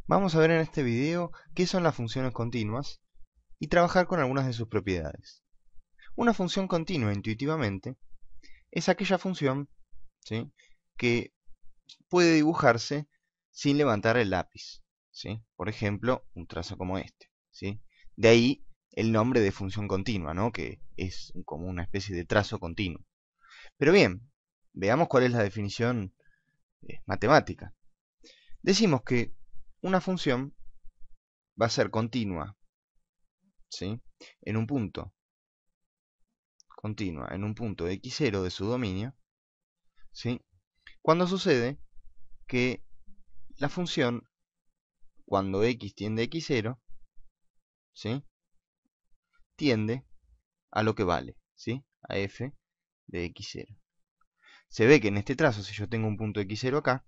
Vamos a ver en este video qué son las funciones continuas y trabajar con algunas de sus propiedades. Una función continua intuitivamente es aquella función, ¿sí?, que puede dibujarse sin levantar el lápiz, ¿sí? Por ejemplo, un trazo como este, ¿sí? De ahí el nombre de función continua, ¿no?, que es como una especie de trazo continuo. Pero bien, veamos cuál es la definición matemática. Decimos que una función va a ser continua, ¿sí?, en un punto x0 de su dominio, ¿sí?, cuando sucede que la función, cuando x tiende a x0, ¿sí?, tiende a lo que vale, ¿sí?, a f de x0. Se ve que en este trazo, si yo tengo un punto x0 acá,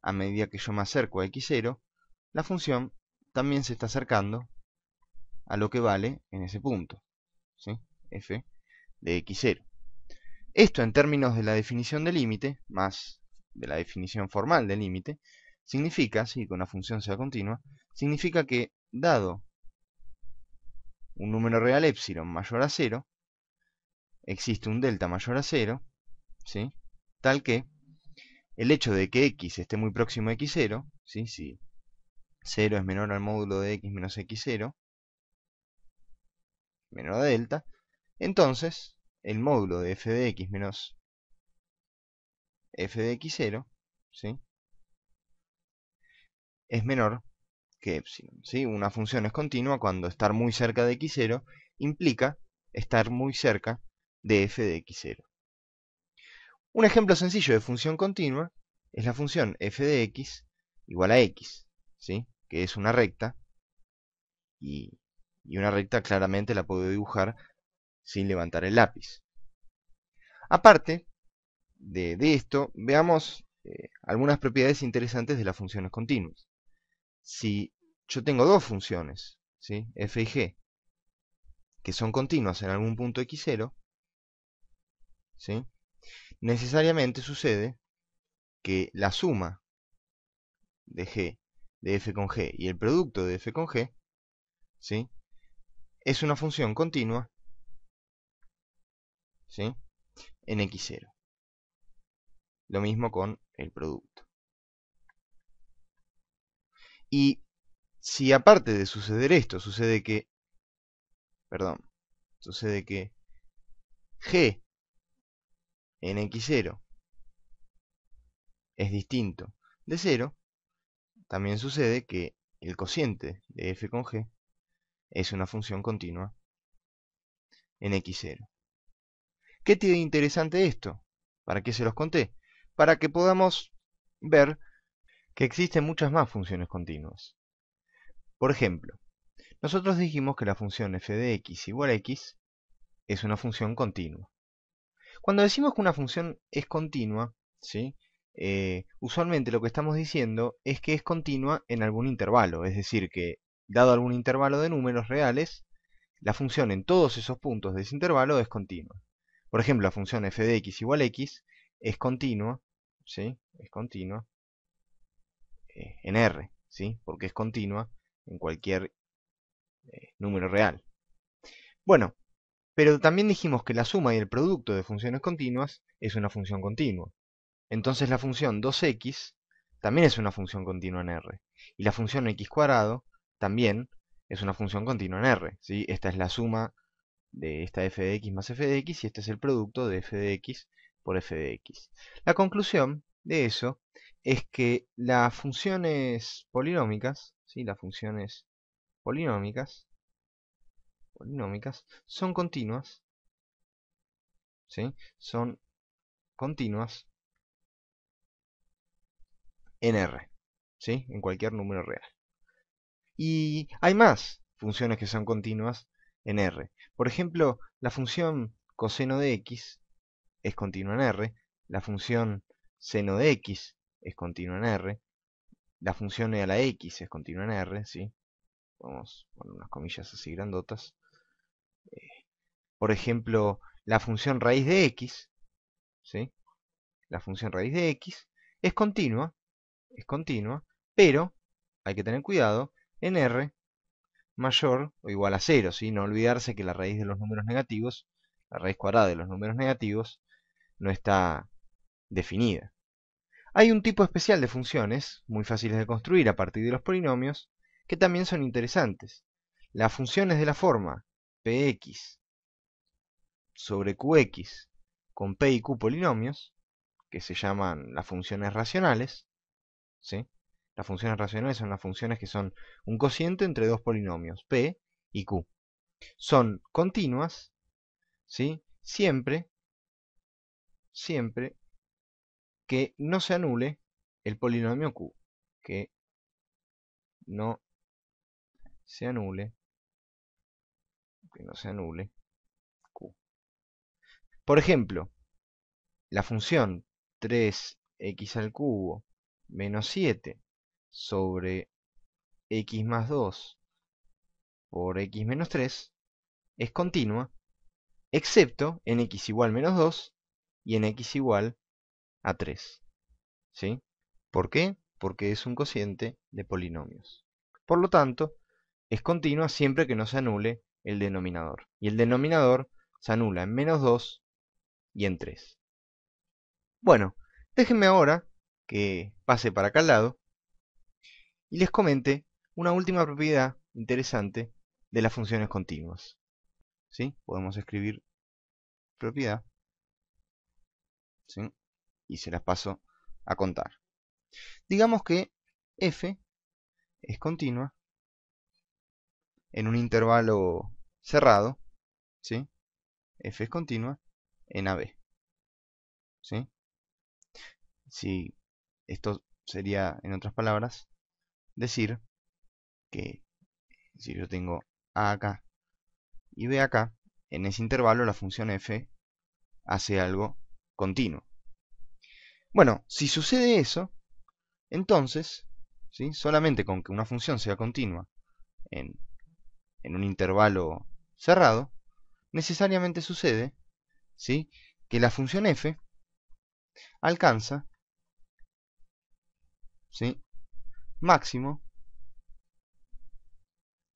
a medida que yo me acerco a x0, la función también se está acercando a lo que vale en ese punto, ¿sí?, f de x0. Esto en términos de la definición de límite, más de la definición formal de límite, significa, si que una función sea continua, significa que, dado un número real epsilon mayor a 0, existe un delta mayor a 0, ¿sí?, tal que el hecho de que x esté muy próximo a x0, ¿sí?, si 0 es menor al módulo de x menos x0, menor a delta, entonces el módulo de f de x menos f de x0, ¿sí?, es menor que epsilon, ¿sí? Una función es continua cuando estar muy cerca de x0 implica estar muy cerca de f de x0. Un ejemplo sencillo de función continua es la función f de x igual a x, ¿sí?, que es una recta, y una recta claramente la puedo dibujar sin levantar el lápiz. Aparte de esto, veamos algunas propiedades interesantes de las funciones continuas. Si yo tengo dos funciones, ¿sí?, f y g, que son continuas en algún punto x0, ¿sí?, necesariamente sucede que la suma de g de f con g y el producto de f con g, ¿sí?, es una función continua, ¿sí?, en x0. Lo mismo con el producto. Y si aparte de suceder esto, sucede que g en x0 es distinto de 0, también sucede que el cociente de f con g es una función continua en x0. ¿Qué tiene interesante esto? ¿Para qué se los conté? Para que podamos ver que existen muchas más funciones continuas. Por ejemplo, nosotros dijimos que la función f de x igual a x es una función continua. Cuando decimos que una función es continua, ¿sí?, usualmente lo que estamos diciendo es que es continua en algún intervalo, es decir, que dado algún intervalo de números reales, la función en todos esos puntos de ese intervalo es continua. Por ejemplo, la función f de x igual a x es continua, ¿sí?, es continua en R, ¿sí?, porque es continua en cualquier número real. Bueno, pero también dijimos que la suma y el producto de funciones continuas es una función continua. Entonces la función 2x también es una función continua en R. Y la función x cuadrado también es una función continua en R, ¿sí? Esta es la suma de esta f de x más f de x y este es el producto de f de x por f de x. La conclusión de eso es que las funciones polinómicas, ¿sí?, las funciones polinómicas son continuas, ¿sí?, son continuas en R, ¿sí?, en cualquier número real. Y hay más funciones que son continuas en R. Por ejemplo, la función coseno de x es continua en R, la función seno de x es continua en R, la función e a la x es continua en R, ¿sí? Vamos a poner unas comillas así grandotas. Por ejemplo, la función raíz de x, ¿sí?, la función raíz de x es continua, pero hay que tener cuidado, en R mayor o igual a 0, ¿sí? No olvidarse que la raíz de los números negativos, la raíz cuadrada de los números negativos, no está definida. Hay un tipo especial de funciones, muy fáciles de construir a partir de los polinomios, que también son interesantes. Las funciones de la forma px sobre qx con p y q polinomios, que se llaman las funciones racionales, ¿sí? Las funciones racionales son las funciones que son un cociente entre dos polinomios, p y q. Son continuas, ¿sí? Siempre que no se anule el polinomio q. Que no se anule, q. Por ejemplo, la función 3x al cubo menos 7 sobre x más 2 por x menos 3 es continua, excepto en x igual menos 2 y en x igual a 3. ¿Sí? ¿Por qué? Porque es un cociente de polinomios. Por lo tanto, es continua siempre que no se anule el denominador. Y el denominador se anula en menos 2 y en 3. Bueno, déjenme ahora que pase para acá al lado y les comente una última propiedad interesante de las funciones continuas. ¿Sí? Podemos escribir propiedad, ¿sí? Y se las paso a contar. Digamos que f es continua en un intervalo cerrado, ¿sí? F es continua en AB, ¿sí? Si esto sería, en otras palabras, decir que si yo tengo A acá y B acá, en ese intervalo la función f hace algo continuo. Bueno, si sucede eso, entonces, ¿sí? Solamente con que una función sea continua en un intervalo cerrado, necesariamente sucede, ¿sí? Que la función f alcanza, ¿sí? Máximo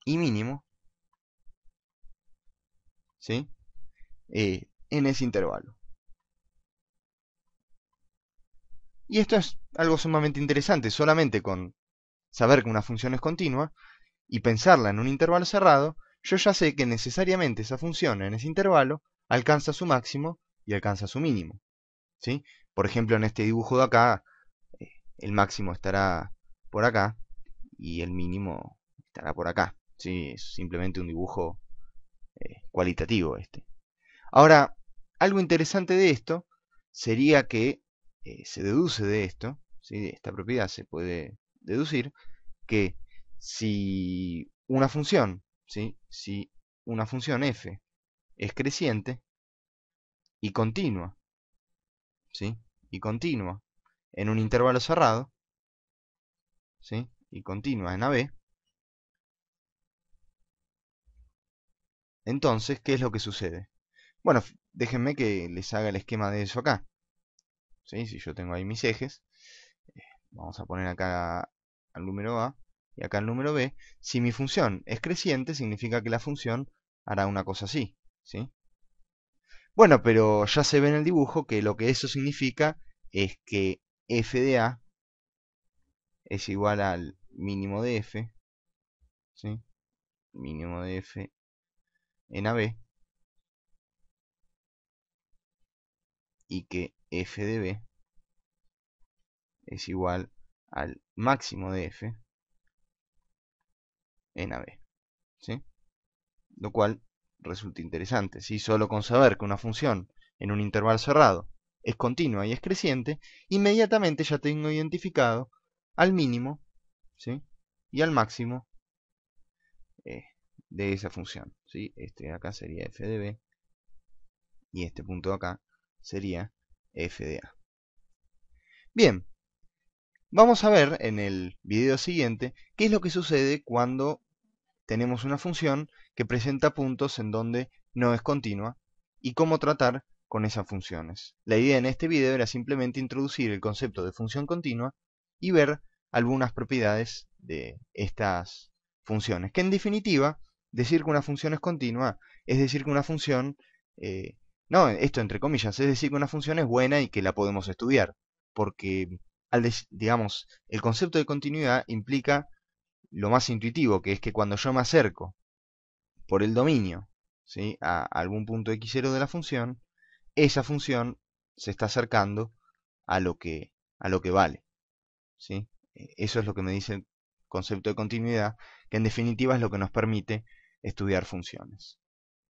y mínimo, ¿sí? En ese intervalo. Y esto es algo sumamente interesante, solamente con saber que una función es continua y pensarla en un intervalo cerrado, yo ya sé que necesariamente esa función en ese intervalo alcanza su máximo y alcanza su mínimo, ¿sí? Por ejemplo, en este dibujo de acá, el máximo estará por acá y el mínimo estará por acá, ¿sí? Es simplemente un dibujo cualitativo este. Ahora, algo interesante de esto sería que se deduce de esto, ¿sí? De esta propiedad se puede deducir que si una función, ¿sí? Si una función f es creciente y continua, ¿sí? Y continua en un intervalo cerrado, ¿sí? Y continua en AB, entonces, ¿qué es lo que sucede? Bueno, déjenme que les haga el esquema de eso acá, ¿sí? Si yo tengo ahí mis ejes, vamos a poner acá al número A y acá al número B. Si mi función es creciente, significa que la función hará una cosa así, ¿sí? Bueno, pero ya se ve en el dibujo que lo que eso significa es que f de A es igual al mínimo de f, ¿sí? Mínimo de f en AB, y que f de B es igual al máximo de f en AB, ¿sí? Lo cual resulta interesante, ¿sí? Solo con saber que una función en un intervalo cerrado es continua y es creciente, inmediatamente ya tengo identificado al mínimo, ¿sí? Y al máximo eh, de esa función, ¿sí? Este de acá sería f de b y este punto de acá sería f de a. Bien, vamos a ver en el video siguiente qué es lo que sucede cuando tenemos una función que presenta puntos en donde no es continua y cómo tratar con esas funciones. La idea en este video era simplemente introducir el concepto de función continua y ver algunas propiedades de estas funciones. Que en definitiva, decir que una función es continua es decir que una función, no, esto entre comillas, es decir que una función es buena y que la podemos estudiar. Porque, digamos, el concepto de continuidad implica lo más intuitivo, que es que cuando yo me acerco por el dominio, ¿sí?, a algún punto x0 de la función, esa función se está acercando a a lo que vale, ¿sí? Eso es lo que me dice el concepto de continuidad, que en definitiva es lo que nos permite estudiar funciones.